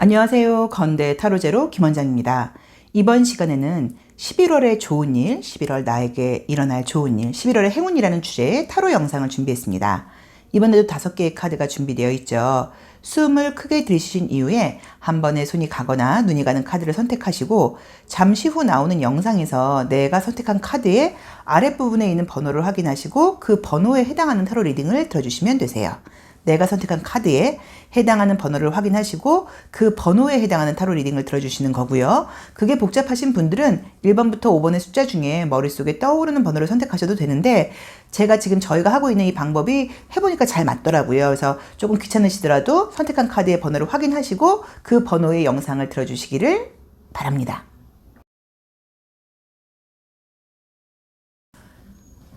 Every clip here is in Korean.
안녕하세요. 건대 타로제로 김원장입니다. 이번 시간에는 11월의 좋은 일, 11월 나에게 일어날 좋은 일, 11월의 행운이라는 주제의 타로 영상을 준비했습니다. 이번에도 5개의 카드가 준비되어 있죠. 숨을 크게 들이쉬신 이후에 한 번에 손이 가거나 눈이 가는 카드를 선택하시고 잠시 후 나오는 영상에서 내가 선택한 카드의 아랫부분에 있는 번호를 확인하시고 그 번호에 해당하는 타로 리딩을 들어주시면 되세요. 내가 선택한 카드에 해당하는 번호를 확인하시고 그 번호에 해당하는 타로 리딩을 들어주시는 거고요. 그게 복잡하신 분들은 1번부터 5번의 숫자 중에 머릿속에 떠오르는 번호를 선택하셔도 되는데 제가 지금 저희가 하고 있는 이 방법이 해보니까 잘 맞더라고요. 그래서 조금 귀찮으시더라도 선택한 카드의 번호를 확인하시고 그 번호의 영상을 들어주시기를 바랍니다.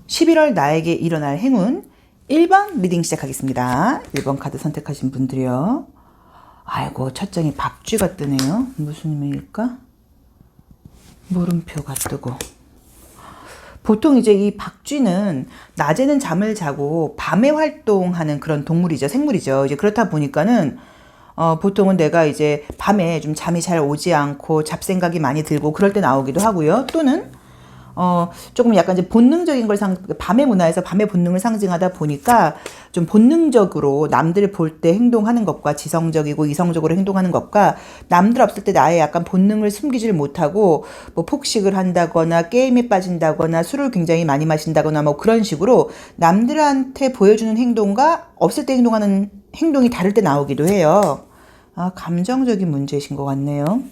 11월 나에게 일어날 행운 1번 리딩 시작하겠습니다. 1번 카드 선택하신 분들이요. 아이고 첫 장이 박쥐가 뜨네요. 무슨 의미일까? 물음표가 뜨고. 보통 이제 이 박쥐는 낮에는 잠을 자고 밤에 활동하는 그런 동물이죠. 생물이죠. 이제 그렇다 보니까는 보통은 내가 이제 밤에 좀 잠이 잘 오지 않고 잡생각이 많이 들고 그럴 때 나오기도 하고요. 또는 조금 약간 이제 본능적인 걸 밤의 문화에서 밤의 본능을 상징하다 보니까 좀 본능적으로 남들 볼 때 행동하는 것과 지성적이고 이성적으로 행동하는 것과 남들 없을 때 나의 약간 본능을 숨기질 못하고 뭐 폭식을 한다거나 게임에 빠진다거나 술을 굉장히 많이 마신다거나 뭐 그런 식으로 남들한테 보여주는 행동과 없을 때 행동하는 행동이 다를 때 나오기도 해요. 감정적인 문제이신 것 같네요.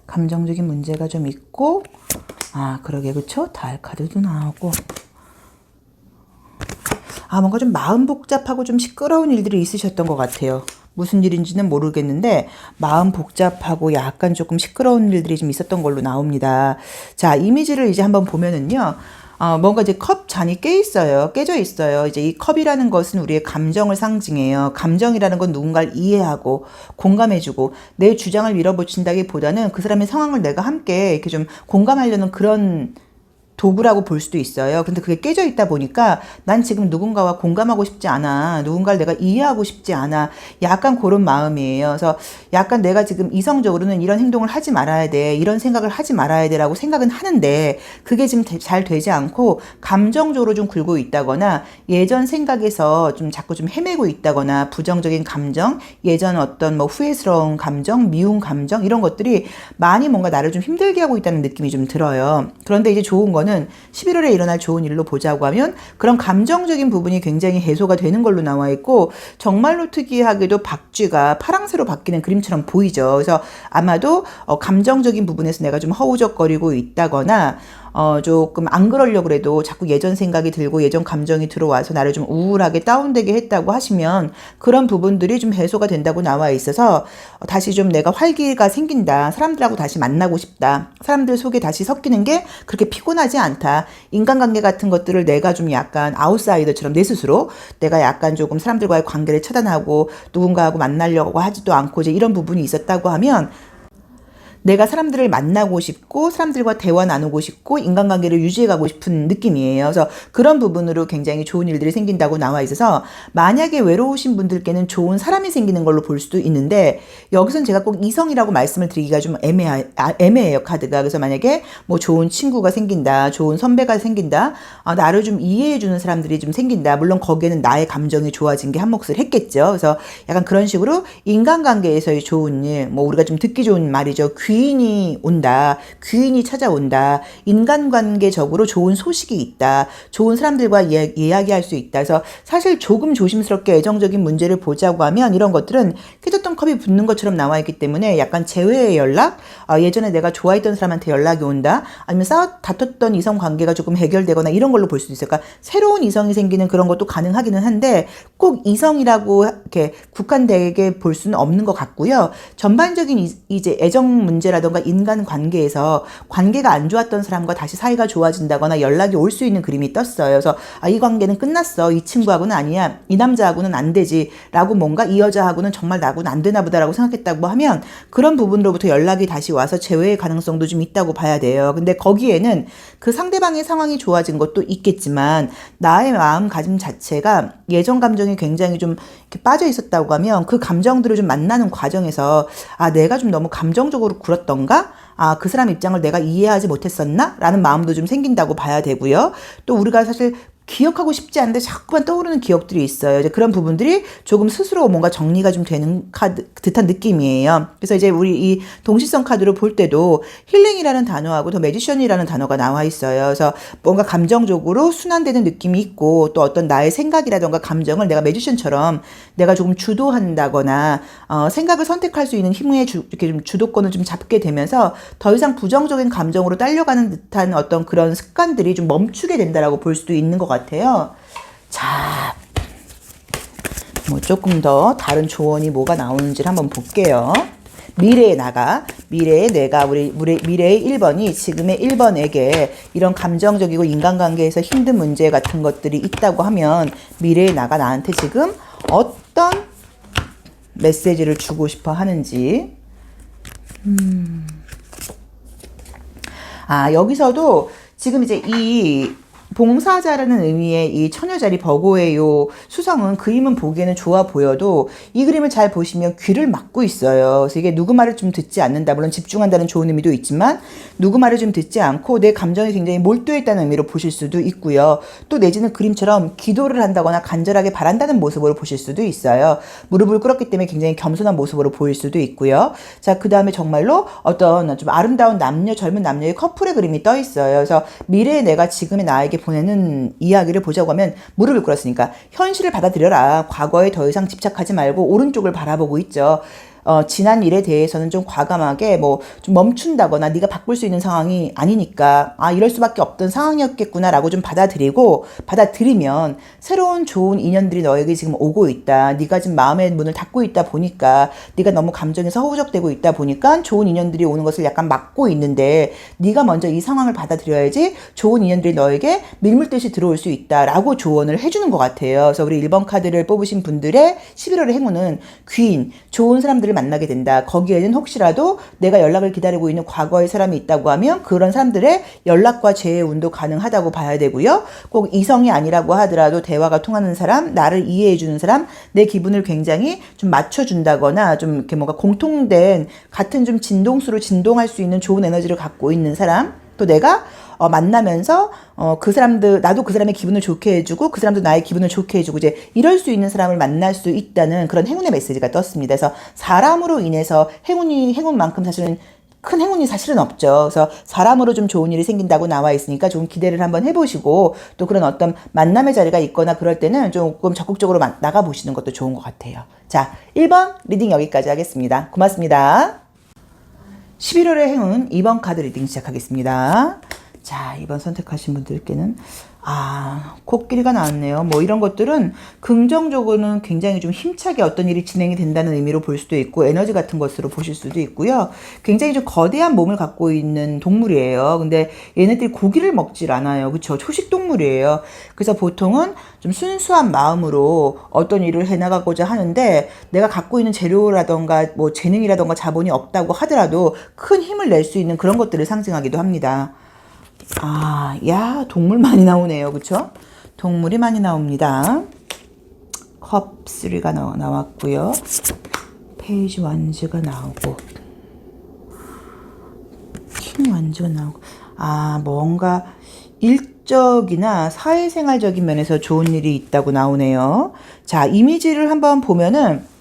감정적인 문제가 좀 있고 그러게 그쵸? 달 카드도 나오고 뭔가 좀 마음 복잡하고 좀 시끄러운 일들이 있으셨던 것 같아요. 무슨 일인지는 모르겠는데 마음 복잡하고 약간 조금 시끄러운 일들이 좀 있었던 걸로 나옵니다. 자, 이미지를 이제 한번 보면은요. 뭔가 이제 컵 잔이 깨져 있어요. 이제 이 컵이라는 것은 우리의 감정을 상징해요. 감정이라는 건 누군가를 이해하고 공감해주고 내 주장을 밀어붙인다기보다는 그 사람의 상황을 내가 함께 이렇게 좀 공감하려는 그런 도구라고 볼 수도 있어요. 근데 그게 깨져 있다 보니까 난 지금 누군가와 공감하고 싶지 않아. 누군가를 내가 이해하고 싶지 않아. 약간 그런 마음이에요. 그래서 약간 내가 지금 이성적으로는 이런 행동을 하지 말아야 돼. 이런 생각을 하지 말아야 돼. 라고 생각은 하는데 그게 지금 잘 되지 않고 감정적으로 좀 굴고 있다거나 예전 생각에서 좀 자꾸 좀 헤매고 있다거나 부정적인 감정, 예전 어떤 뭐 후회스러운 감정, 미운 감정 이런 것들이 많이 뭔가 나를 좀 힘들게 하고 있다는 느낌이 좀 들어요. 그런데 이제 좋은 거는 11월에 일어날 좋은 일로 보자고 하면 그런 감정적인 부분이 굉장히 해소가 되는 걸로 나와 있고 정말로 특이하게도 박쥐가 파랑새로 바뀌는 그림처럼 보이죠. 그래서 아마도 감정적인 부분에서 내가 좀 허우적거리고 있다거나 조금 안 그러려고 그래도 자꾸 예전 생각이 들고 예전 감정이 들어와서 나를 좀 우울하게 다운되게 했다고 하시면 그런 부분들이 좀 해소가 된다고 나와 있어서 다시 좀 내가 활기가 생긴다. 사람들하고 다시 만나고 싶다. 사람들 속에 다시 섞이는 게 그렇게 피곤하지 않다. 인간관계 같은 것들을 내가 좀 약간 아웃사이더처럼 내 스스로 내가 약간 조금 사람들과의 관계를 차단하고 누군가하고 만나려고 하지도 않고 이제 이런 부분이 있었다고 하면 내가 사람들을 만나고 싶고 사람들과 대화 나누고 싶고 인간관계를 유지해가고 싶은 느낌이에요. 그래서 그런 부분으로 굉장히 좋은 일들이 생긴다고 나와 있어서 만약에 외로우신 분들께는 좋은 사람이 생기는 걸로 볼 수도 있는데 여기서는 제가 꼭 이성이라고 말씀을 드리기가 좀 애매해요. 카드가. 그래서 만약에 뭐 좋은 친구가 생긴다. 좋은 선배가 생긴다. 나를 좀 이해해주는 사람들이 좀 생긴다. 물론 거기에는 나의 감정이 좋아진 게 한몫을 했겠죠. 그래서 약간 그런 식으로 인간관계에서의 좋은 일, 뭐 우리가 좀 듣기 좋은 말이죠. 귀인이 온다. 귀인이 찾아온다. 인간관계적으로 좋은 소식이 있다. 좋은 사람들과 이야기할 수 있다. 그래서 사실 조금 조심스럽게 애정적인 문제를 보자고 하면 이런 것들은 깨졌던 컵이 붙는 것처럼 나와 있기 때문에 약간 재회의 연락, 예전에 내가 좋아했던 사람한테 연락이 온다. 아니면 다퉜던 이성 관계가 조금 해결되거나 이런 걸로 볼 수도 있어요. 그러니까 새로운 이성이 생기는 그런 것도 가능하기는 한데 꼭 이성이라고 이렇게 국한되게 볼 수는 없는 것 같고요. 전반적인 이제 애정 문제라던가 인간관계에서 관계가 안 좋았던 사람과 다시 사이가 좋아진다거나 연락이 올 수 있는 그림이 떴어요. 그래서 이 관계는 끝났어. 이 친구하고는 아니야. 이 남자하고는 안 되지. 라고 뭔가 이 여자하고는 정말 나하고는 안 되나 보다라고 생각했다고 하면 그런 부분으로부터 연락이 다시 와서 재회의 가능성도 좀 있다고 봐야 돼요. 근데 거기에는 그 상대방의 상황이 좋아진 것도 있겠지만 나의 마음가짐 자체가 예전 감정이 굉장히 좀 이렇게 빠져 있었다고 하면 그 감정들을 좀 만나는 과정에서 내가 좀 너무 감정적으로 굴었던가? 그 사람 입장을 내가 이해하지 못했었나? 라는 마음도 좀 생긴다고 봐야 되고요. 또 우리가 사실 기억하고 싶지 않은데 자꾸만 떠오르는 기억들이 있어요. 이제 그런 부분들이 조금 스스로 뭔가 정리가 좀 되는 듯한 느낌이에요. 그래서 이제 우리 이 동시성 카드로 볼 때도 힐링이라는 단어하고 더 매지션이라는 단어가 나와 있어요. 그래서 뭔가 감정적으로 순환되는 느낌이 있고 또 어떤 나의 생각이라던가 감정을 내가 매지션처럼 내가 조금 주도한다거나 생각을 선택할 수 있는 힘의 이렇게 좀 주도권을 좀 잡게 되면서 더 이상 부정적인 감정으로 딸려가는 듯한 어떤 그런 습관들이 좀 멈추게 된다라고 볼 수도 있는 것 같아요. 자, 뭐 조금 더 다른 조언이 뭐가 나오는지를 한번 볼게요. 미래에 미래의 내가 미래의 1번이 지금의 1번에게 이런 감정적이고 인간관계에서 힘든 문제 같은 것들이 있다고 하면 미래의 나한테 지금 어떤 메시지를 주고 싶어 하는지. 여기서도 지금 이제 이 봉사자라는 의미의 이 처녀자리 버고의 요 수성은 그림은 보기에는 좋아 보여도 이 그림을 잘 보시면 귀를 막고 있어요. 그래서 이게 누구 말을 좀 듣지 않는다. 물론 집중한다는 좋은 의미도 있지만 누구 말을 좀 듣지 않고 내 감정이 굉장히 몰두해 있다는 의미로 보실 수도 있고요. 또 내지는 그림처럼 기도를 한다거나 간절하게 바란다는 모습으로 보실 수도 있어요. 무릎을 꿇었기 때문에 굉장히 겸손한 모습으로 보일 수도 있고요. 자, 그 다음에 정말로 어떤 좀 아름다운 젊은 남녀의 커플의 그림이 떠 있어요. 그래서 미래의 내가 지금의 나에게 보내는 이야기를 보자고 하면 무릎을 꿇었으니까 현실을 받아들여라. 과거에 더 이상 집착하지 말고 오른쪽을 바라보고 있죠. 지난 일에 대해서는 좀 과감하게 좀 멈춘다거나 네가 바꿀 수 있는 상황이 아니니까 이럴 수밖에 없던 상황이었겠구나라고 좀 받아들이면 새로운 좋은 인연들이 너에게 지금 오고 있다. 네가 지금 마음의 문을 닫고 있다 보니까 네가 너무 감정에서 허우적대고 있다 보니까 좋은 인연들이 오는 것을 약간 막고 있는데 네가 먼저 이 상황을 받아들여야지 좋은 인연들이 너에게 밀물듯이 들어올 수 있다라고 조언을 해주는 것 같아요. 그래서 우리 1번 카드를 뽑으신 분들의 11월의 행운은 귀인, 좋은 사람들을 만나게 된다. 거기에는 혹시라도 내가 연락을 기다리고 있는 과거의 사람이 있다고 하면 그런 사람들의 연락과 재회 운도 가능하다고 봐야 되고요. 꼭 이성이 아니라고 하더라도 대화가 통하는 사람, 나를 이해해주는 사람, 내 기분을 굉장히 좀 맞춰준다거나 좀 이렇게 뭔가 공통된 같은 좀 진동수로 진동할 수 있는 좋은 에너지를 갖고 있는 사람, 또 내가 만나면서 나도 그 사람의 기분을 좋게 해주고 그 사람도 나의 기분을 좋게 해주고 이제 이럴 수 있는 사람을 만날 수 있다는 그런 행운의 메시지가 떴습니다. 그래서 사람으로 인해서 행운만큼 사실은 큰 행운이 사실은 없죠. 그래서 사람으로 좀 좋은 일이 생긴다고 나와 있으니까 좀 기대를 한번 해보시고 또 그런 어떤 만남의 자리가 있거나 그럴 때는 조금 적극적으로 나가보시는 것도 좋은 것 같아요. 자, 1번 리딩 여기까지 하겠습니다. 고맙습니다. 11월의 행운 2번 카드 리딩 시작하겠습니다. 자, 2번 선택하신 분들께는 코끼리가 나왔네요. 이런 것들은 긍정적으로는 굉장히 좀 힘차게 어떤 일이 진행이 된다는 의미로 볼 수도 있고 에너지 같은 것으로 보실 수도 있고요. 굉장히 좀 거대한 몸을 갖고 있는 동물이에요. 근데 얘네들이 고기를 먹질 않아요. 그렇죠? 초식 동물이에요. 그래서 보통은 좀 순수한 마음으로 어떤 일을 해나가고자 하는데 내가 갖고 있는 재료라던가 재능이라던가 자본이 없다고 하더라도 큰 힘을 낼 수 있는 그런 것들을 상징하기도 합니다. 동물 많이 나오네요. 그쵸? 동물이 많이 나옵니다. 컵 3가 나왔고요. 페이지 완즈가 나오고 킹 완즈가 나오고 뭔가 일적이나 사회생활적인 면에서 좋은 일이 있다고 나오네요. 자, 이미지를 한번 보면은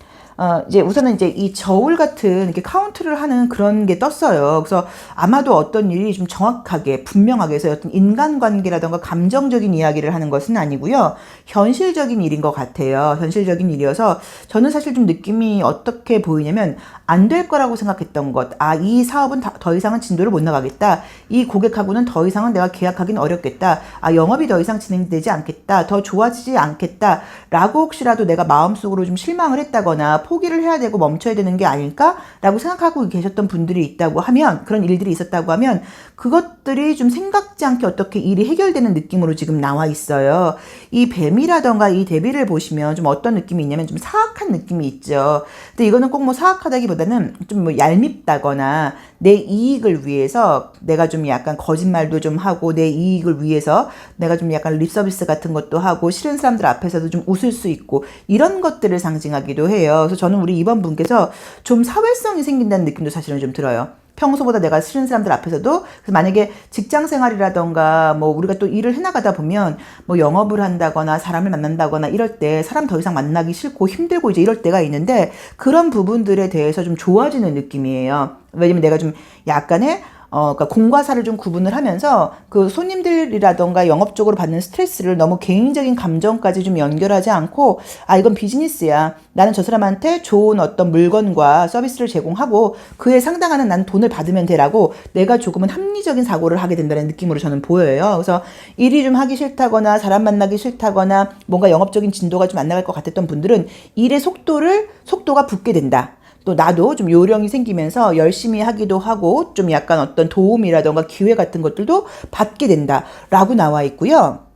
이제 우선은 이제 이 저울 같은 이렇게 카운트를 하는 그런 게 떴어요. 그래서 아마도 어떤 일이 좀 정확하게 분명하게 해서 어떤 인간관계라던가 감정적인 이야기를 하는 것은 아니고요. 현실적인 일인 것 같아요. 현실적인 일이어서 저는 사실 좀 느낌이 어떻게 보이냐면 안 될 거라고 생각했던 것. 이 사업은 더 이상은 진도를 못 나가겠다. 이 고객하고는 더 이상은 내가 계약하기는 어렵겠다. 영업이 더 이상 진행되지 않겠다. 더 좋아지지 않겠다. 라고 혹시라도 내가 마음속으로 좀 실망을 했다거나 포기를 해야 되고 멈춰야 되는 게 아닐까라고 생각하고 계셨던 분들이 있다고 하면, 그런 일들이 있었다고 하면 그것들이 좀 생각지 않게 어떻게 일이 해결되는 느낌으로 지금 나와 있어요. 이 뱀이라던가 이 대비를 보시면 좀 어떤 느낌이 있냐면 좀 사악한 느낌이 있죠. 근데 이거는 꼭 뭐 사악하다기보다는 좀 뭐 얄밉다거나 내 이익을 위해서 내가 좀 약간 거짓말도 좀 하고 내 이익을 위해서 내가 좀 약간 립서비스 같은 것도 하고 싫은 사람들 앞에서도 좀 웃을 수 있고 이런 것들을 상징하기도 해요. 그래서 저는 우리 이번 분께서 좀 사회성이 생긴다는 느낌도 사실은 좀 들어요. 평소보다 내가 싫은 사람들 앞에서도. 그래서 만약에 직장 생활이라던가 뭐 우리가 또 일을 해나가다 보면 뭐 영업을 한다거나 사람을 만난다거나 이럴 때 사람 더 이상 만나기 싫고 힘들고 이제 이럴 때가 있는데, 그런 부분들에 대해서 좀 좋아지는 느낌이에요. 왜냐면 내가 좀 약간의 그러니까 공과 사를 좀 구분을 하면서 그 손님들이라던가 영업적으로 받는 스트레스를 너무 개인적인 감정까지 좀 연결하지 않고, 아, 이건 비즈니스야. 나는 저 사람한테 좋은 어떤 물건과 서비스를 제공하고 그에 상당한 난 돈을 받으면 되라고 내가 조금은 합리적인 사고를 하게 된다는 느낌으로 저는 보여요. 그래서 일이 좀 하기 싫다거나 사람 만나기 싫다거나 뭔가 영업적인 진도가 좀 안 나갈 것 같았던 분들은 일의 속도가 붙게 된다. 또 나도 좀 요령이 생기면서 열심히 하기도 하고 좀 약간 어떤 도움이라던가 기회 같은 것들도 받게 된다라고 나와 있고요.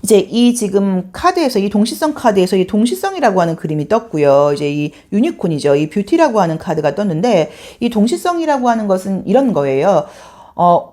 이제 이 지금 카드에서 이 동시성 카드에서 이 동시성이라고 하는 그림이 떴고요. 이제 이 유니콘이죠. 이 뷰티라고 하는 카드가 떴는데, 이 동시성이라고 하는 것은 이런 거예요.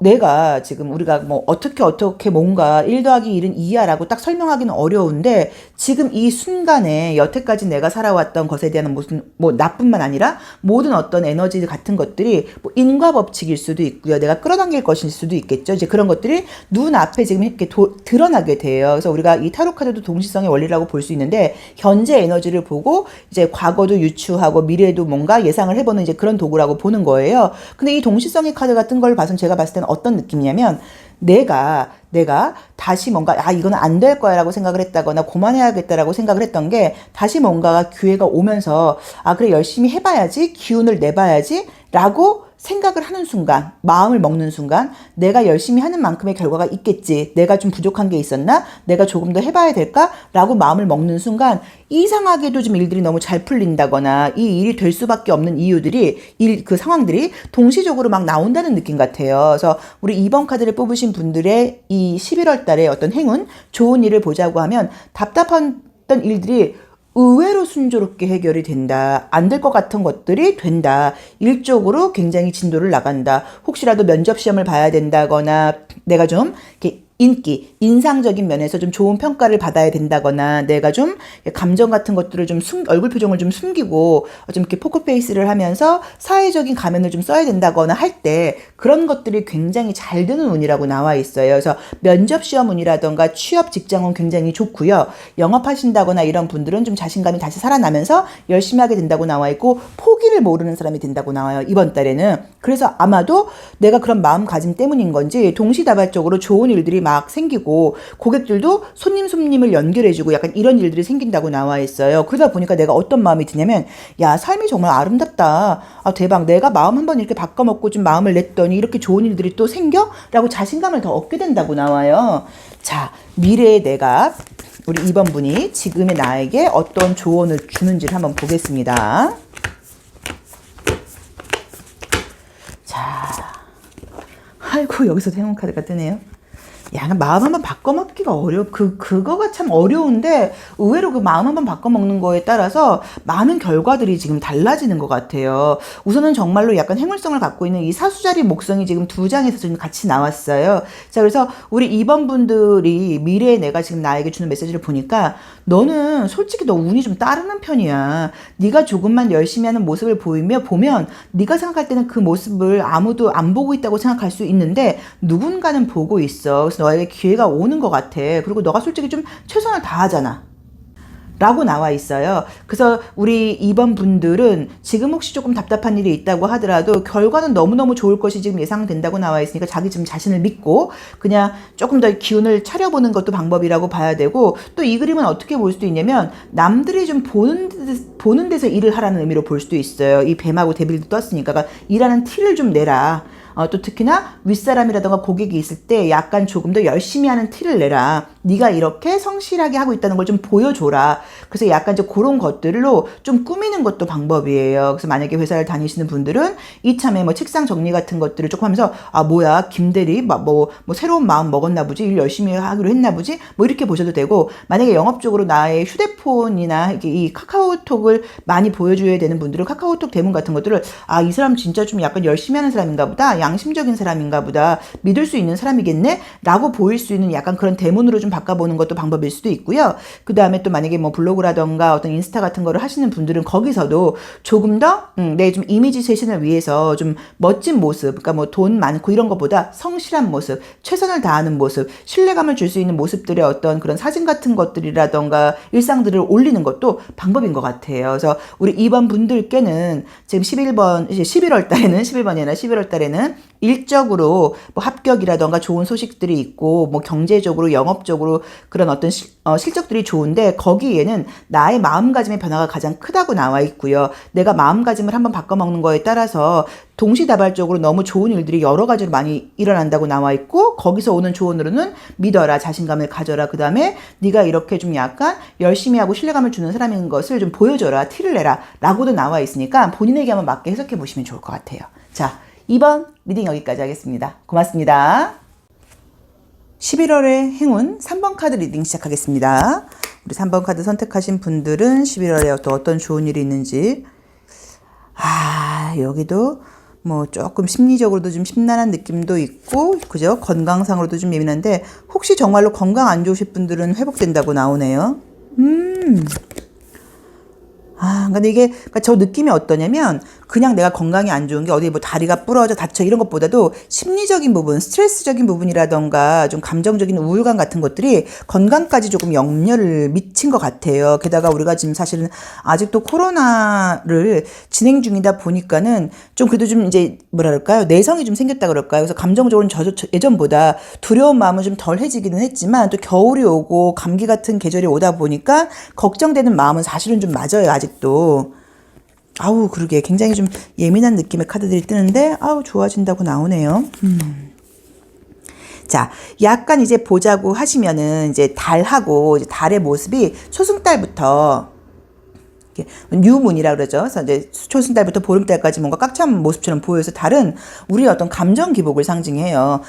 내가 지금 우리가 뭐 어떻게 뭔가 1 더하기 1은 2야 라고 딱 설명하기는 어려운데, 지금 이 순간에 여태까지 내가 살아왔던 것에 대한 무슨 뭐 나뿐만 아니라 모든 어떤 에너지 같은 것들이 뭐 인과 법칙일 수도 있고요. 내가 끌어당길 것일 수도 있겠죠. 이제 그런 것들이 눈앞에 지금 이렇게 드러나게 돼요. 그래서 우리가 이 타로 카드도 동시성의 원리라고 볼 수 있는데, 현재 에너지를 보고 이제 과거도 유추하고 미래에도 뭔가 예상을 해보는 이제 그런 도구라고 보는 거예요. 근데 이 동시성의 카드 같은 걸 봐서 제가 봤을 때는 어떤 느낌이냐면, 내가 다시 뭔가 이거는 안 될 거야 라고 생각을 했다거나 그만해야겠다라고 생각을 했던 게 다시 뭔가가 기회가 오면서 그래 열심히 해봐야지, 기운을 내봐야지 라고 생각을 하는 순간, 마음을 먹는 순간, 내가 열심히 하는 만큼의 결과가 있겠지, 내가 좀 부족한 게 있었나, 내가 조금 더 해봐야 될까 라고 마음을 먹는 순간 이상하게도 좀 일들이 너무 잘 풀린다거나 이 일이 될 수밖에 없는 이유들이 그 상황들이 동시적으로 막 나온다는 느낌 같아요. 그래서 우리 2번 카드를 뽑으신 분들의 이 11월 달에 어떤 행운, 좋은 일을 보자고 하면 답답한 일들이 의외로 순조롭게 해결이 된다. 안 될 것 같은 것들이 된다. 일적으로 굉장히 진도를 나간다. 혹시라도 면접 시험을 봐야 된다거나 내가 좀 이렇게 인상적인 면에서 좀 좋은 평가를 받아야 된다거나 내가 좀 감정 같은 것들을 좀 얼굴 표정을 좀 숨기고 좀 이렇게 포커페이스를 하면서 사회적인 가면을 좀 써야 된다거나 할 때 그런 것들이 굉장히 잘 되는 운이라고 나와 있어요. 그래서 면접 시험 운이라던가 취업 직장 운 굉장히 좋고요. 영업하신다거나 이런 분들은 좀 자신감이 다시 살아나면서 열심히 하게 된다고 나와 있고, 포기를 모르는 사람이 된다고 나와요. 이번 달에는. 그래서 아마도 내가 그런 마음가짐 때문인 건지 동시다발적으로 좋은 일들이 막 생기고 고객들도 손님을 연결해주고 약간 이런 일들이 생긴다고 나와 있어요. 그러다 보니까 내가 어떤 마음이 드냐면, 야, 삶이 정말 아름답다. 대박. 내가 마음 한번 이렇게 바꿔먹고 좀 마음을 냈더니 이렇게 좋은 일들이 또 생겨? 라고 자신감을 더 얻게 된다고 나와요. 자, 미래의 내가, 우리 2번 분이 지금의 나에게 어떤 조언을 주는지를 한번 보겠습니다. 자, 아이고, 여기서도 행운 카드가 뜨네요. 야, 마음 한번 바꿔먹기가 그거가 참 어려운데, 의외로 그 마음 한번 바꿔먹는 거에 따라서 많은 결과들이 지금 달라지는 것 같아요. 우선은 정말로 약간 행운성을 갖고 있는 이 사수자리 목성이 지금 2장에서 지금 같이 나왔어요. 자, 그래서 우리 2번 분들이 미래의 내가 지금 나에게 주는 메시지를 보니까, 너는 솔직히 너 운이 좀 따르는 편이야. 네가 조금만 열심히 하는 모습을 보면 네가 생각할 때는 그 모습을 아무도 안 보고 있다고 생각할 수 있는데 누군가는 보고 있어. 그래서 너에게 기회가 오는 것 같아. 그리고 너가 솔직히 좀 최선을 다하잖아. 라고 나와 있어요. 그래서 우리 2번 분들은 지금 혹시 조금 답답한 일이 있다고 하더라도 결과는 너무너무 좋을 것이 지금 예상된다고 나와 있으니까 자기 지금 자신을 믿고 그냥 조금 더 기운을 차려보는 것도 방법이라고 봐야 되고, 또 이 그림은 어떻게 볼 수도 있냐면 남들이 좀 보는 데서 일을 하라는 의미로 볼 수도 있어요. 이 뱀하고 데빌도 떴으니까. 그러니까 일하는 티를 좀 내라. 또 특히나 윗사람이라던가 고객이 있을 때 약간 조금 더 열심히 하는 티를 내라. 네가 이렇게 성실하게 하고 있다는 걸 좀 보여줘라. 그래서 약간 이제 그런 것들로 좀 꾸미는 것도 방법이에요. 그래서 만약에 회사를 다니시는 분들은 이참에 뭐 책상 정리 같은 것들을 조금 하면서 아 뭐야 김대리 뭐 새로운 마음 먹었나 보지, 일 열심히 하기로 했나 보지, 뭐 이렇게 보셔도 되고, 만약에 영업적으로 나의 휴대폰이나 이 카카오톡을 많이 보여줘야 되는 분들은 카카오톡 대문 같은 것들을 아 이 사람 진짜 좀 약간 열심히 하는 사람인가 보다, 양심적인 사람인가 보다, 믿을 수 있는 사람이겠네 라고 보일 수 있는 약간 그런 대문으로 좀 바꿔보는 것도 방법일 수도 있고요. 그 다음에 또 만약에 뭐 블로그라던가 어떤 인스타 같은 거를 하시는 분들은 거기서도 조금 더 내 좀 이미지 쇄신을 위해서 좀 멋진 모습, 그러니까 뭐 돈 많고 이런 것보다 성실한 모습, 최선을 다하는 모습, 신뢰감을 줄 수 있는 모습들의 어떤 그런 사진 같은 것들이라던가 일상들을 올리는 것도 방법인 것 같아요. 그래서 우리 2번 분들께는 지금 11월 달에는 11번이 아니라 11월 달에는 일적으로 뭐 합격이라던가 좋은 소식들이 있고 뭐 경제적으로 영업적으로 그런 어떤 실적들이 좋은데, 거기에는 나의 마음가짐의 변화가 가장 크다고 나와 있고요. 내가 마음가짐을 한번 바꿔먹는 거에 따라서 동시다발적으로 너무 좋은 일들이 여러 가지로 많이 일어난다고 나와 있고, 거기서 오는 조언으로는 믿어라, 자신감을 가져라, 그 다음에 네가 이렇게 좀 약간 열심히 하고 신뢰감을 주는 사람인 것을 좀 보여줘라, 티를 내라 라고도 나와 있으니까 본인에게 한번 맞게 해석해 보시면 좋을 것 같아요. 자, 2번 리딩 여기까지 하겠습니다. 고맙습니다. 11월의 행운 3번 카드 리딩 시작하겠습니다. 우리 3번 카드 선택하신 분들은 11월에 또 어떤 좋은 일이 있는지. 여기도 뭐 조금 심리적으로도 좀 심란한 느낌도 있고, 그죠? 건강상으로도 좀 예민한데, 혹시 정말로 건강 안 좋으실 분들은 회복된다고 나오네요. 근데 이게, 그러니까 저 느낌이 어떠냐면, 그냥 내가 건강이 안 좋은 게 어디 뭐 다리가 부러져 다쳐 이런 것보다도 심리적인 부분, 스트레스적인 부분이라던가 좀 감정적인 우울감 같은 것들이 건강까지 조금 영향을 미친 것 같아요. 게다가 우리가 지금 사실은 아직도 코로나를 진행 중이다 보니까는 좀 그래도 좀 이제 뭐랄까요, 내성이 좀 생겼다 그럴까요? 그래서 감정적으로는 예전보다 두려운 마음은 좀 덜해지기는 했지만, 또 겨울이 오고 감기 같은 계절이 오다 보니까 걱정되는 마음은 사실은 좀 맞아요, 아직도. 그러게 굉장히 좀 예민한 느낌의 카드들이 뜨는데 좋아진다고 나오네요. 자, 약간 이제 보자고 하시면은 이제 달하고 이제 달의 모습이 초승달부터 뉴문이라 그러죠. 그래서 이제 초승달부터 보름달까지 뭔가 꽉 찬 모습처럼 보여서 달은 우리의 어떤 감정 기복을 상징해요.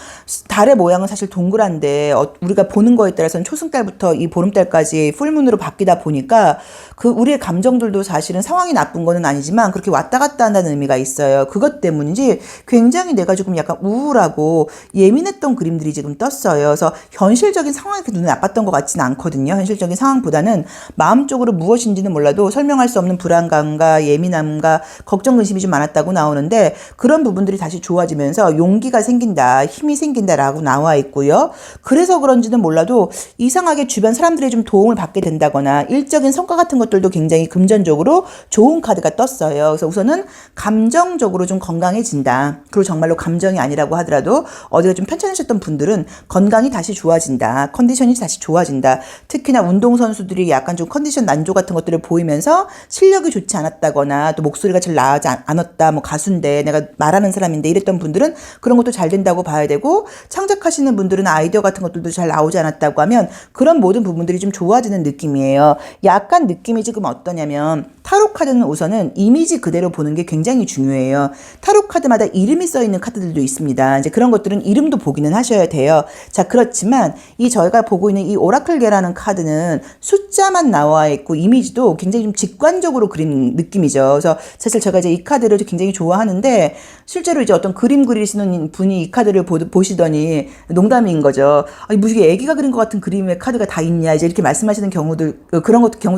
달의 모양은 사실 동그란데 우리가 보는 거에 따라서는 초승달부터 이 보름달까지 풀문으로 바뀌다 보니까 그 우리의 감정들도 사실은 상황이 나쁜 거는 아니지만 그렇게 왔다 갔다 한다는 의미가 있어요. 그것 때문인지 굉장히 내가 조금 약간 우울하고 예민했던 그림들이 지금 떴어요. 그래서 현실적인 상황이 눈에 나빴던 것 같지는 않거든요. 현실적인 상황보다는 마음적으로 무엇인지는 몰라도 설명할 수 없는 불안감과 예민함과 걱정 근심이 좀 많았다고 나오는데, 그런 부분들이 다시 좋아지면서 용기가 생긴다, 힘이 생긴다라고 나와 있고요. 그래서 그런지는 몰라도 이상하게 주변 사람들의 좀 도움을 받게 된다거나 일적인 성과 같은 것들도 굉장히 금전적으로 좋은 카드가 떴어요. 그래서 우선은 감정적으로 좀 건강해진다. 그리고 정말로 감정이 아니라고 하더라도 어디가 좀 편찮으셨던 분들은 건강이 다시 좋아진다, 컨디션이 다시 좋아진다. 특히나 운동선수들이 약간 좀 컨디션 난조 같은 것들을 보이면서 실력이 좋지 않았다거나 또 목소리가 잘 나오지 않았다, 뭐 가수인데 내가 말하는 사람인데 이랬던 분들은 그런 것도 잘 된다고 봐야 되고, 창작하시는 분들은 아이디어 같은 것들도 잘 나오지 않았다고 하면 그런 모든 부분들이 좀 좋아지는 느낌이에요. 약간 느낌이 지금 어떠냐면, 타로 카드는 우선은 이미지 그대로 보는 게 굉장히 중요해요. 타로 카드마다 이름이 써 있는 카드들도 있습니다. 이제 그런 것들은 이름도 보기는 하셔야 돼요. 자, 그렇지만 저희가 보고 있는 이 오라클계라는 카드는 숫자만 나와 있고 이미지도 굉장히 좀 직관적으로 그린 느낌이죠. 그래서 사실 제가 이제 이 카드를 굉장히 좋아하는데, 실제로 이제 어떤 그림 그리시는 분이 이 카드를 보시더니 농담인 거죠. 무슨 애기가 그린 것 같은 그림의 카드가 다 있냐, 이제 이렇게 말씀하시는 경우도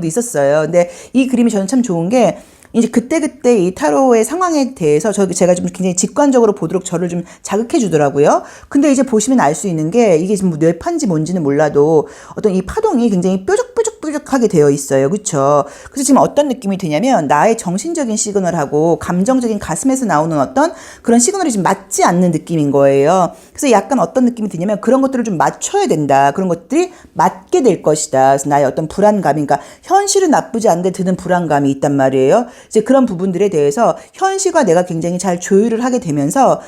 있었어요. 근데 이 그림이 저는 참 좋은 게, 이제 그때그때 이 타로의 상황에 대해서 제가 좀 굉장히 직관적으로 보도록 저를 좀 자극해 주더라고요. 근데 이제 보시면 알 수 있는 게, 이게 지금 뇌파인지 뭔지는 몰라도 어떤 이 파동이 굉장히 뾰족뾰족 뾰족뾰족하게 되어 있어요. 그쵸? 그래서 지금 어떤 느낌이 드냐면 나의 정신적인 시그널하고 감정적인 가슴에서 나오는 어떤 그런 시그널이 지금 맞지 않는 느낌인 거예요. 그래서 약간 어떤 느낌이 드냐면 그런 것들을 좀 맞춰야 된다. 그런 것들이 맞게 될 것이다. 그래서 나의 어떤 불안감이, 그러니까 현실은 나쁘지 않은데 드는 불안감이 있단 말이에요. 이제 그런 부분들에 대해서 현실과 내가 굉장히 잘 조율을 하게 되면서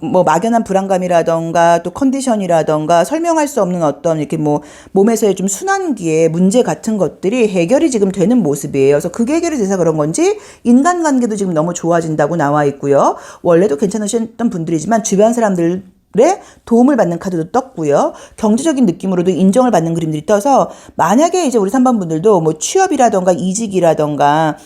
뭐 막연한 불안감이라던가 또 컨디션이라던가 설명할 수 없는 어떤 이렇게 뭐 몸에서의 좀 순환기의 문제 같은 것들이 해결이 지금 되는 모습이에요. 그래서 그게 해결이 돼서 그런 건지 인간관계도 지금 너무 좋아진다고 나와 있고요. 원래도 괜찮으셨던 분들이지만 주변 사람들 의 도움을 받는 카드도 떴고요. 경제적인 느낌으로도 인정을 받는 그림들이 떠서 만약에 이제 우리 3번 분들도 뭐 취업이라던가 이직이라던가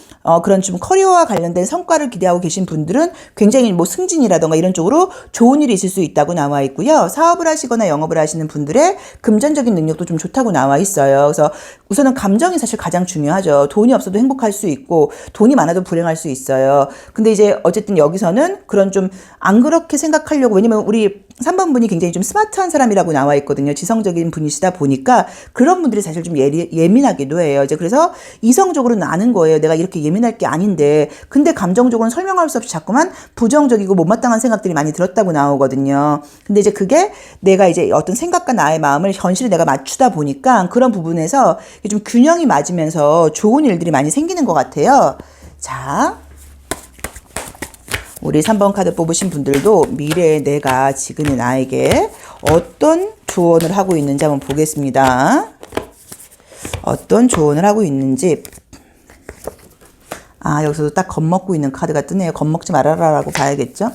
그런 좀 커리어와 관련된 성과를 기대하고 계신 분들은 굉장히 뭐 승진이라던가 이런 쪽으로 좋은 일이 있을 수 있다고 나와 있고요. 사업을 하시거나 영업을 하시는 분들의 금전적인 능력도 좀 좋다고 나와 있어요. 그래서 우선은 감정이 사실 가장 중요하죠. 돈이 없어도 행복할 수 있고 돈이 많아도 불행할 수 있어요. 근데 이제 어쨌든 여기서는 그런 좀 안 그렇게 생각하려고, 왜냐면 우리 3번 분이 굉장히 좀 스마트한 사람이라고 나와 있거든요. 지성적인 분이시다 보니까 그런 분들이 사실 좀 예민하기도 해요. 이제 그래서 이성적으로는 아는 거예요. 내가 이렇게 예민할 게 아닌데, 근데 감정적으로는 설명할 수 없이 자꾸만 부정적이고 못마땅한 생각들이 많이 들었다고 나오거든요. 근데 이제 그게 내가 이제 어떤 생각과 나의 마음을 현실에 내가 맞추다 보니까 그런 부분에서 좀 균형이 맞으면서 좋은 일들이 많이 생기는 것 같아요. 자, 우리 3번 카드 뽑으신 분들도 미래의 내가 지금의 나에게 어떤 조언을 하고 있는지 한번 보겠습니다. 어떤 조언을 하고 있는지. 여기서도 딱 겁먹고 있는 카드가 뜨네요. 겁먹지 말아라라고 봐야겠죠?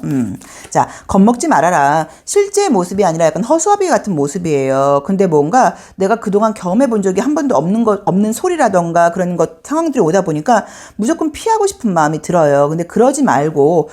자, 겁먹지 말아라. 실제 모습이 아니라 약간 허수아비 같은 모습이에요. 근데 뭔가 내가 그동안 경험해 본 적이 한 번도 없는 소리라던가 그런 상황들이 오다 보니까 무조건 피하고 싶은 마음이 들어요. 근데 그러지 말고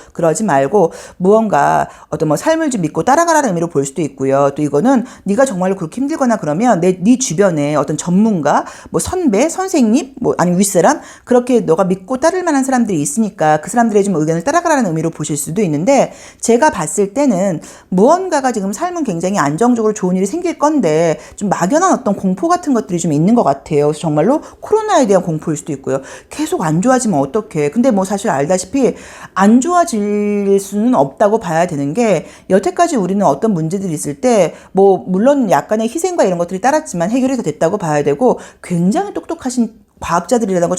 무언가 어떤 뭐 삶을 좀 믿고 따라가라는 의미로 볼 수도 있고요. 또 이거는 네가 정말로 그렇게 힘들거나 그러면 네 주변에 어떤 전문가, 뭐 선배, 선생님, 뭐 아니면 윗사람, 그렇게 너가 믿고 따를 만한 사람들이 있으니까 그 사람들의 좀 의견을 따라가라는 의미로 보실 수도 있는데, 제가 봤을 때는 무언가가 지금 삶은 굉장히 안정적으로 좋은 일이 생길 건데 좀 막연한 어떤 공포 같은 것들이 좀 있는 것 같아요. 그래서 정말로 코로나에 대한 공포일 수도 있고요. 계속 안 좋아지면 어떡해. 근데 뭐 사실 알다시피 안 좋아질 수는 없다고 봐야 되는 게, 여태까지 우리는 어떤 문제들이 있을 때 뭐 물론 약간의 희생과 이런 것들이 따랐지만 해결이 다 됐다고 봐야 되고, 굉장히 똑똑하신 과학자들이라든가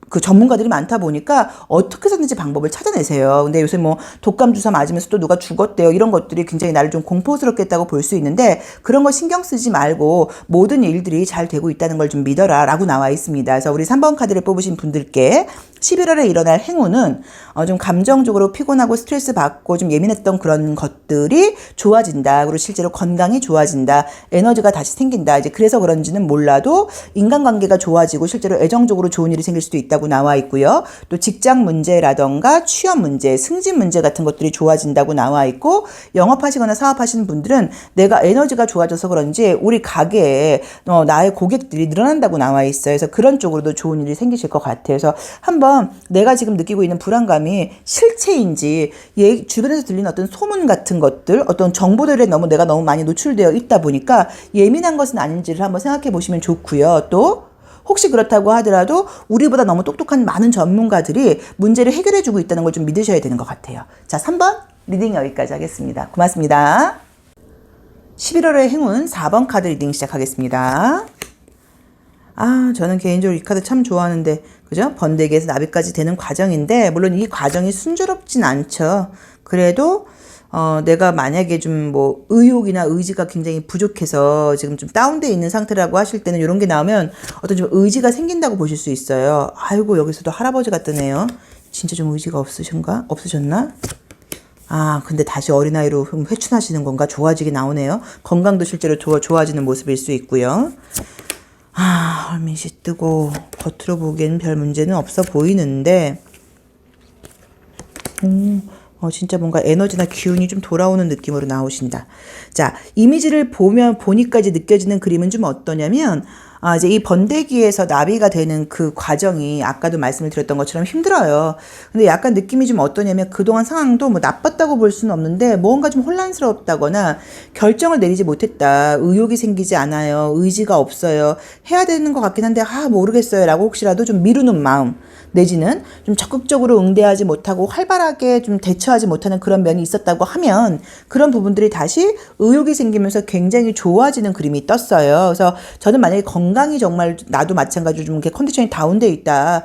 그 전문가들이 많다 보니까 어떻게 해서든지 방법을 찾아내세요. 근데 요새 뭐 독감 주사 맞으면서 또 누가 죽었대요. 이런 것들이 굉장히 나를 좀 공포스럽게 했다고 볼 수 있는데, 그런 거 신경 쓰지 말고 모든 일들이 잘 되고 있다는 걸 좀 믿어라 라고 나와 있습니다. 그래서 우리 3번 카드를 뽑으신 분들께 11월에 일어날 행운은 좀 감정적으로 피곤하고 스트레스 받고 좀 예민했던 그런 것들이 좋아진다. 그리고 실제로 건강이 좋아진다. 에너지가 다시 생긴다. 이제 그래서 그런지는 몰라도 인간관계가 좋아지고 실제로 애정적으로 좋은 일이 생길 수도 있다고 나와 있고요. 또 직장 문제라던가 취업 문제, 승진 문제 같은 것들이 좋아진다고 나와 있고, 영업하시거나 사업하시는 분들은 내가 에너지가 좋아져서 그런지 우리 가게에 나의 고객들이 늘어난다고 나와 있어요. 그래서 그런 쪽으로도 좋은 일이 생기실 것 같아요. 그래서 한번 내가 지금 느끼고 있는 불안감이 실체인지, 주변에서 들리는 어떤 소문 같은 것들, 어떤 정보들에 내가 너무 많이 노출되어 있다 보니까 예민한 것은 아닌지를 한번 생각해 보시면 좋고요. 또 혹시 그렇다고 하더라도 우리보다 너무 똑똑한 많은 전문가들이 문제를 해결해 주고 있다는 걸 좀 믿으셔야 되는 것 같아요. 자, 3번 리딩 여기까지 하겠습니다. 고맙습니다. 11월의 행운 4번 카드 리딩 시작하겠습니다. 저는 개인적으로 이 카드 참 좋아하는데, 그죠? 번데기에서 나비까지 되는 과정인데, 물론 이 과정이 순조롭진 않죠. 그래도 내가 만약에 좀 뭐 의욕이나 의지가 굉장히 부족해서 지금 좀 다운되어 있는 상태라고 하실 때는 이런 게 나오면 어떤 좀 의지가 생긴다고 보실 수 있어요. 아이고, 여기서도 할아버지가 뜨네요. 진짜 좀 의지가 없으셨나? 근데 다시 어린아이로 회춘하시는 건가? 좋아지게 나오네요. 건강도 실제로 좋아지는 모습일 수 있고요. 헐밋이 뜨고 겉으로 보기에는 별 문제는 없어 보이는데, 진짜 뭔가 에너지나 기운이 좀 돌아오는 느낌으로 나오신다. 자, 이미지를 보니까 이제 느껴지는 그림은 좀 어떠냐면, 이제 이 번데기에서 나비가 되는 그 과정이 아까도 말씀을 드렸던 것처럼 힘들어요. 근데 약간 느낌이 좀 어떠냐면 그동안 상황도 뭐 나빴다고 볼 수는 없는데 뭔가 좀 혼란스럽다거나 결정을 내리지 못했다. 의욕이 생기지 않아요. 의지가 없어요. 해야 되는 것 같긴 한데 모르겠어요. 라고 혹시라도 좀 미루는 마음. 내지는 좀 적극적으로 응대하지 못하고 활발하게 좀 대처하지 못하는 그런 면이 있었다고 하면 그런 부분들이 다시 의욕이 생기면서 굉장히 좋아지는 그림이 떴어요. 그래서 저는 만약에 건강이 정말 나도 마찬가지로 좀 이렇게 컨디션이 다운돼 있다.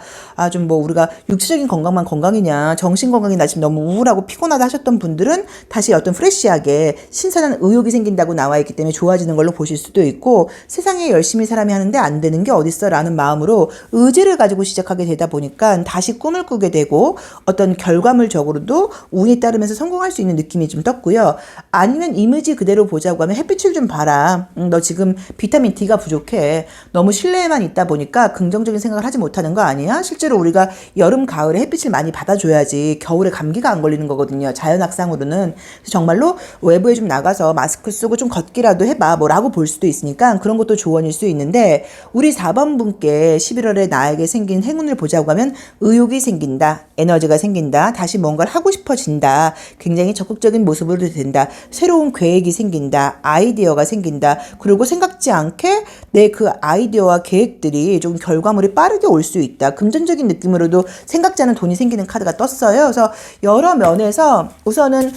좀 뭐 우리가 육체적인 건강만 건강이냐, 정신 건강이 나 지금 너무 우울하고 피곤하다 하셨던 분들은 다시 어떤 프레시하게 신선한 의욕이 생긴다고 나와 있기 때문에 좋아지는 걸로 보실 수도 있고, 세상에 열심히 사람이 하는데 안 되는 게 어딨어 라는 마음으로 의지를 가지고 시작하게 되다 보니까 다시 꿈을 꾸게 되고 어떤 결과물적으로도 운이 따르면서 성공할 수 있는 느낌이 좀 떴고요. 아니면 이미지 그대로 보자고 하면 햇빛을 좀 봐라. 너 지금 비타민 D가 부족해. 너무 실내에만 있다 보니까 긍정적인 생각을 하지 못하는 거 아니야? 실제로 우리가 여름, 가을에 햇빛을 많이 받아줘야지 겨울에 감기가 안 걸리는 거거든요. 자연학상으로는. 그래서 정말로 외부에 좀 나가서 마스크 쓰고 좀 걷기라도 해봐. 뭐라고 볼 수도 있으니까 그런 것도 조언일 수 있는데, 우리 4번 분께 11월에 나에게 생긴 행운을 보자고 하면 의욕이 생긴다. 에너지가 생긴다. 다시 뭔가를 하고 싶어진다. 굉장히 적극적인 모습으로 된다. 새로운 계획이 생긴다. 아이디어가 생긴다. 그리고 생각지 않게 내 그 아이디어와 계획들이 좀 결과물이 빠르게 올 수 있다. 금전적인 느낌으로도 생각지 않은 돈이 생기는 카드가 떴어요. 그래서 여러 면에서 우선은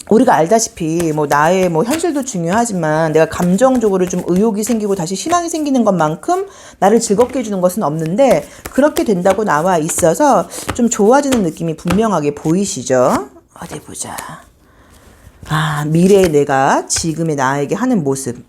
우리가 알다시피 뭐 나의 뭐 현실도 중요하지만 내가 감정적으로 좀 의욕이 생기고 다시 희망이 생기는 것만큼 나를 즐겁게 해주는 것은 없는데, 그렇게 된다고 나와 있어서 좀 좋아지는 느낌이 분명하게 보이시죠? 어디 보자. 미래의 내가 지금의 나에게 하는 모습.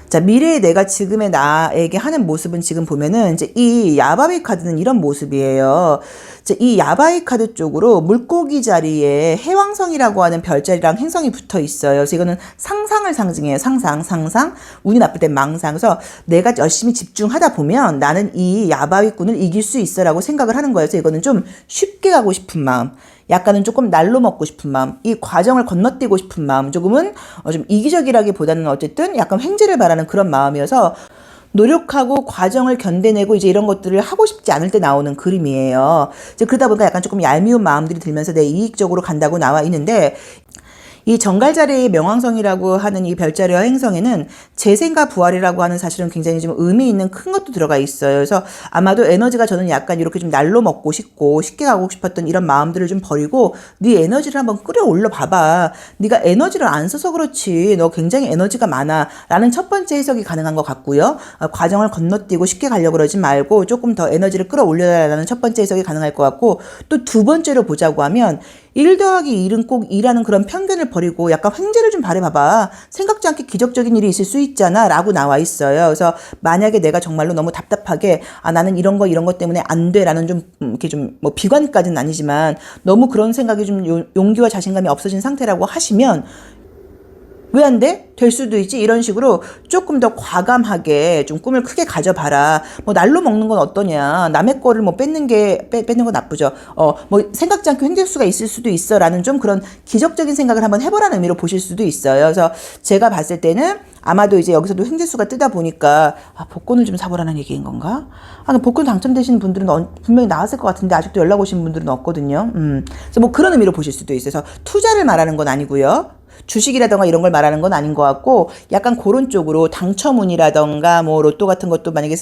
자, 미래의 내가 지금의 나에게 하는 모습은 지금 보면은 이제 이 야바위 카드는 이런 모습이에요. 이제 이 야바위 카드 쪽으로 물고기 자리에 해왕성이라고 하는 별자리랑 행성이 붙어 있어요. 그래서 이거는 상상을 상징해요. 상상. 운이 나쁠 땐 망상. 그래서 내가 열심히 집중하다 보면 나는 이 야바위꾼을 이길 수 있어라고 생각을 하는 거예요. 그래서 이거는 좀 쉽게 가고 싶은 마음. 약간은 조금 날로 먹고 싶은 마음, 이 과정을 건너뛰고 싶은 마음, 조금은 좀 이기적이라기보다는 어쨌든 약간 횡재를 바라는 그런 마음이어서 노력하고 과정을 견뎌내고 이제 이런 것들을 하고 싶지 않을 때 나오는 그림이에요. 이제 그러다 보니까 약간 조금 얄미운 마음들이 들면서 내 이익적으로 간다고 나와 있는데, 이 정갈자리의 명왕성이라고 하는 이 별자리와 행성에는 재생과 부활이라고 하는 사실은 굉장히 좀 의미 있는 큰 것도 들어가 있어요. 그래서 아마도 에너지가 저는 약간 이렇게 좀 날로 먹고 싶고 쉽게 가고 싶었던 이런 마음들을 좀 버리고 네 에너지를 한번 끌어올려 봐봐. 네가 에너지를 안 써서 그렇지. 너 굉장히 에너지가 많아. 라는 첫 번째 해석이 가능한 것 같고요. 과정을 건너뛰고 쉽게 가려고 그러지 말고 조금 더 에너지를 끌어올려라라는 첫 번째 해석이 가능할 것 같고, 또 두 번째로 보자고 하면 1 더하기 1은 꼭 2라는 그런 편견을 버리고 약간 횡재를 좀 바라봐봐. 생각지 않게 기적적인 일이 있을 수 있잖아 라고 나와 있어요. 그래서 만약에 내가 정말로 너무 답답하게 나는 이런 거 때문에 안 돼 라는 좀 이렇게 좀 뭐 비관까지는 아니지만 너무 그런 생각이 좀 용기와 자신감이 없어진 상태라고 하시면, 왜 안 돼? 될 수도 있지. 이런 식으로 조금 더 과감하게 좀 꿈을 크게 가져봐라. 뭐 날로 먹는 건 어떠냐. 남의 거를 뭐 뺏는 건 나쁘죠. 뭐 생각지 않게 횡재할 수가 있을 수도 있어. 라는 좀 그런 기적적인 생각을 한번 해보라는 의미로 보실 수도 있어요. 그래서 제가 봤을 때는 아마도 이제 여기서도 횡재수가 뜨다 보니까 복권을 좀 사보라는 얘기인 건가? 복권 당첨되신 분들은 분명히 나왔을 것 같은데 아직도 연락 오신 분들은 없거든요. 그래서 뭐 그런 의미로 보실 수도 있어요. 그래서 투자를 말하는 건 아니고요. 주식이라던가 이런 걸 말하는 건 아닌 것 같고, 약간 그런 쪽으로 당첨운이라던가 뭐 로또 같은 것도 만약에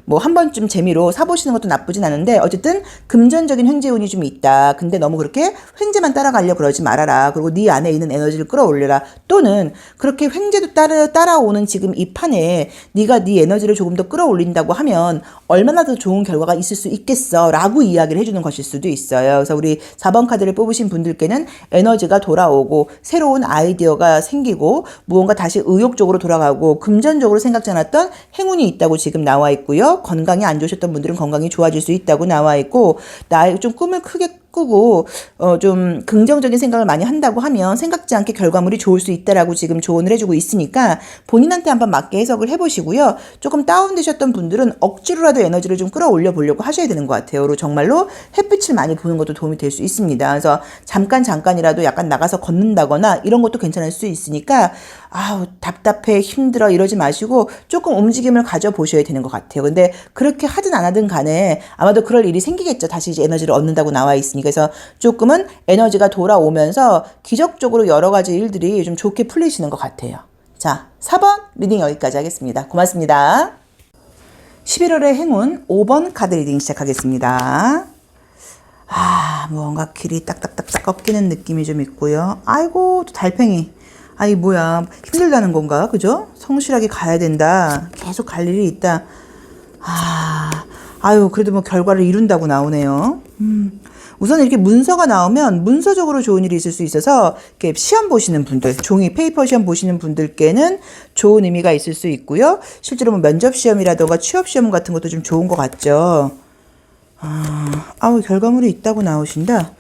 뭐 한 번쯤 재미로 사보시는 것도 나쁘진 않은데, 어쨌든 금전적인 횡재운이 좀 있다. 근데 너무 그렇게 횡재만 따라가려고 그러지 말아라. 그리고 네 안에 있는 에너지를 끌어올려라. 또는 그렇게 횡재도 따라오는 지금 이 판에 네가 네 에너지를 조금 더 끌어올린다고 하면 얼마나 더 좋은 결과가 있을 수 있겠어 라고 이야기를 해주는 것일 수도 있어요. 그래서 우리 4번 카드를 뽑으신 분들께는 에너지가 돌아오고 새로운 아이디어가 생기고 무언가 다시 의욕적으로 돌아가고 금전적으로 생각지 않았던 행운이 있다고 지금 나와 있고요. 건강이 안 좋으셨던 분들은 건강이 좋아질 수 있다고 나와 있고, 나의 좀 꿈을 크게 꾸고 좀 긍정적인 생각을 많이 한다고 하면 생각지 않게 결과물이 좋을 수 있다라고 지금 조언을 해주고 있으니까 본인한테 한번 맞게 해석을 해보시고요. 조금 다운되셨던 분들은 억지로라도 에너지를 좀 끌어올려 보려고 하셔야 되는 것 같아요. 그리고 정말로 햇빛을 많이 보는 것도 도움이 될 수 있습니다. 그래서 잠깐이라도 약간 나가서 걷는다거나 이런 것도 괜찮을 수 있으니까 아우 답답해 힘들어 이러지 마시고 조금 움직임을 가져보셔야 되는 것 같아요. 근데 그렇게 하든 안 하든 간에 아마도 그럴 일이 생기겠죠. 다시 이제 에너지를 얻는다고 나와 있으니까. 그래서 조금은 에너지가 돌아오면서 기적적으로 여러 가지 일들이 좀 좋게 풀리시는 것 같아요. 자, 4번 리딩 여기까지 하겠습니다. 고맙습니다. 11월의 행운 5번 카드 리딩 시작하겠습니다. 뭔가 길이 딱딱딱딱 꺾이는 느낌이 좀 있고요. 아이고 또 달팽이. 아이 뭐야 힘들다는 건가 그죠? 성실하게 가야 된다. 계속 갈 일이 있다. 아유 그래도 뭐 결과를 이룬다고 나오네요. 우선 이렇게 문서가 나오면 문서적으로 좋은 일이 있을 수 있어서 이렇게 시험 보시는 분들, 종이 페이퍼 시험 보시는 분들께는 좋은 의미가 있을 수 있고요. 실제로 뭐 면접 시험이라던가 취업 시험 같은 것도 좀 좋은 것 같죠. 결과물이 있다고 나오신다.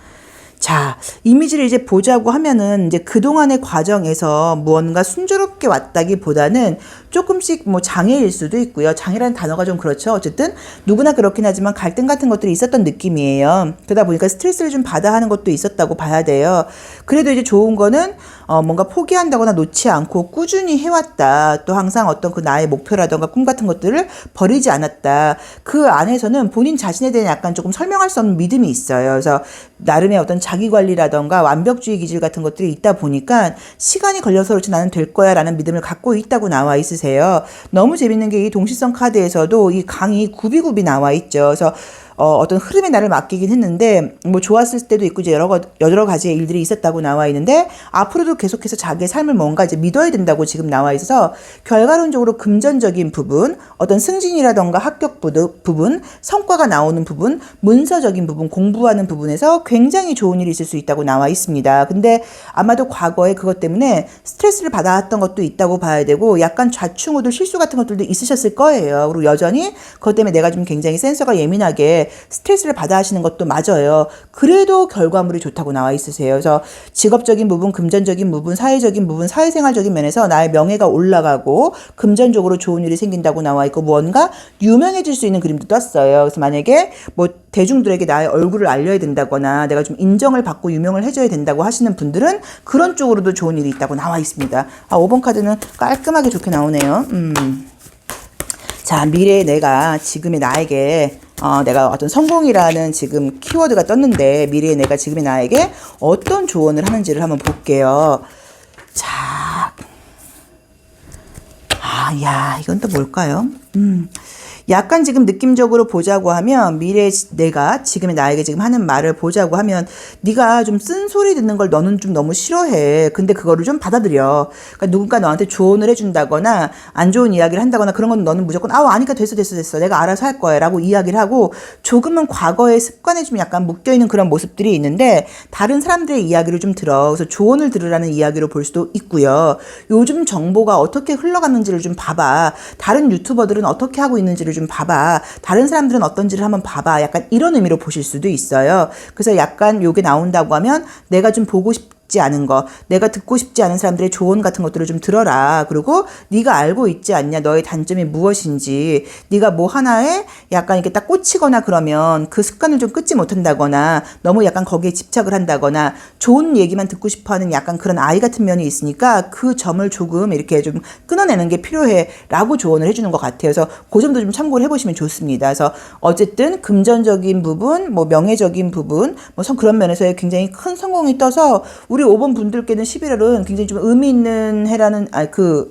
자, 이미지를 이제 보자고 하면은 이제 그동안의 과정에서 무언가 순조롭게 왔다기보다는 조금씩 뭐 장애일 수도 있고요. 장애라는 단어가 좀 그렇죠. 어쨌든 누구나 그렇긴 하지만 갈등 같은 것들이 있었던 느낌이에요. 그러다 보니까 스트레스를 좀 받아 하는 것도 있었다고 봐야 돼요. 그래도 이제 좋은 거는 뭔가 포기한다거나 놓지 않고 꾸준히 해왔다. 또 항상 어떤 그 나의 목표라던가 꿈 같은 것들을 버리지 않았다. 그 안에서는 본인 자신에 대한 약간 조금 설명할 수 없는 믿음이 있어요. 그래서 나름의 어떤 자기관리라던가 완벽주의 기질 같은 것들이 있다 보니까 시간이 걸려서 그렇지 나는 될 거야 라는 믿음을 갖고 있다고 나와 있으세요. 너무 재밌는 게 이 동시성 카드에서도 이 강이 굽이굽이 나와 있죠. 그래서 어떤 흐름에 나를 맡기긴 했는데 뭐 좋았을 때도 있고 이제 여러 가지의 일들이 있었다고 나와 있는데 앞으로도 계속해서 자기의 삶을 뭔가 이제 믿어야 된다고 지금 나와 있어서 결과론적으로 금전적인 부분, 어떤 승진이라던가 합격 부분, 성과가 나오는 부분, 문서적인 부분, 공부하는 부분에서 굉장히 좋은 일이 있을 수 있다고 나와 있습니다. 근데 아마도 과거에 그것 때문에 스트레스를 받아왔던 것도 있다고 봐야 되고 약간 좌충우돌 실수 같은 것들도 있으셨을 거예요. 그리고 여전히 그것 때문에 내가 좀 굉장히 센서가 예민하게 스트레스를 받아 하시는 것도 맞아요. 그래도 결과물이 좋다고 나와 있으세요. 그래서 직업적인 부분, 금전적인 부분, 사회적인 부분, 사회생활적인 면에서 나의 명예가 올라가고 금전적으로 좋은 일이 생긴다고 나와 있고 무언가 유명해질 수 있는 그림도 떴어요. 그래서 만약에 뭐 대중들에게 나의 얼굴을 알려야 된다거나 내가 좀 인정을 받고 유명을 해줘야 된다고 하시는 분들은 그런 쪽으로도 좋은 일이 있다고 나와 있습니다. 5번 카드는 깔끔하게 좋게 나오네요. 자, 미래의 내가 지금의 나에게 내가 어떤 성공이라는 지금 키워드가 떴는데 미래의 내가 지금의 나에게 어떤 조언을 하는지를 한번 볼게요. 자, 이건 또 뭘까요? 약간 지금 느낌적으로 보자고 하면 미래의 내가 지금의 나에게 지금 하는 말을 보자고 하면 네가 좀 쓴소리 듣는 걸 너는 좀 너무 싫어해. 근데 그거를 좀 받아들여. 그러니까 누군가 너한테 조언을 해준다거나 안 좋은 이야기를 한다거나 그런 건 너는 무조건 아니까 됐어. 내가 알아서 할 거야 라고 이야기를 하고 조금은 과거의 습관에 좀 약간 묶여있는 그런 모습들이 있는데 다른 사람들의 이야기를 좀 들어. 그래서 조언을 들으라는 이야기로 볼 수도 있고요. 요즘 정보가 어떻게 흘러가는지를 좀 봐봐. 다른 유튜버들은 어떻게 하고 있는지를 좀 봐봐. 다른 사람들은 어떤지를 한번 봐봐. 약간 이런 의미로 보실 수도 있어요. 그래서 약간 요게 나온다고 하면 내가 좀 보고 싶지 않은 거, 내가 듣고 싶지 않은 사람들의 조언 같은 것들을 좀 들어라. 그리고 네가 알고 있지 않냐, 너의 단점이 무엇인지, 네가 뭐 하나에 약간 이렇게 딱 꽂히거나 그러면 그 습관을 좀 끊지 못한다거나 너무 약간 거기에 집착을 한다거나 좋은 얘기만 듣고 싶어하는 약간 그런 아이 같은 면이 있으니까 그 점을 조금 이렇게 좀 끊어내는 게 필요해라고 조언을 해주는 것 같아요. 그래서 그 점도 좀 참고를 해보시면 좋습니다. 그래서 어쨌든 금전적인 부분, 뭐 명예적인 부분, 뭐 그런 면에서의 굉장히 큰 성공이 떠서 우리 5번 분들께는 11월은 굉장히 좀 의미 있는 해라는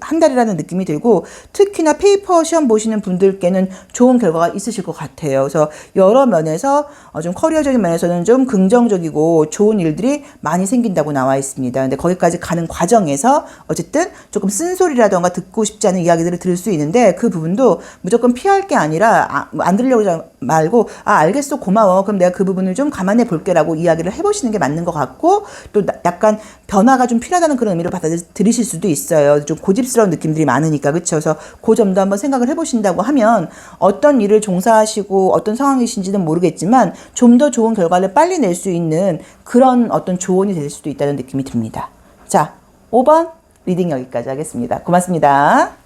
한 달이라는 느낌이 들고 특히나 페이퍼 시험 보시는 분들께는 좋은 결과가 있으실 것 같아요. 그래서 여러 면에서 좀 커리어적인 면에서는 좀 긍정적이고 좋은 일들이 많이 생긴다고 나와 있습니다. 근데 거기까지 가는 과정에서 어쨌든 조금 쓴소리라던가 듣고 싶지 않은 이야기들을 들을 수 있는데 그 부분도 무조건 피할 게 아니라 안 들으려고 말고 알겠어 고마워 그럼 내가 그 부분을 좀 감안해 볼게라고 이야기를 해보시는 게 맞는 것 같고 또 약간 변화가 좀 필요하다는 그런 의미로 받아들이실 수도 있어요. 좀 고집스러운 느낌들이 많으니까 그렇죠. 그래서 그 점도 한번 생각을 해보신다고 하면 어떤 일을 종사하시고 어떤 상황이신지는 모르겠지만 좀 더 좋은 결과를 빨리 낼 수 있는 그런 어떤 조언이 될 수도 있다는 느낌이 듭니다. 자, 5번 리딩 여기까지 하겠습니다. 고맙습니다.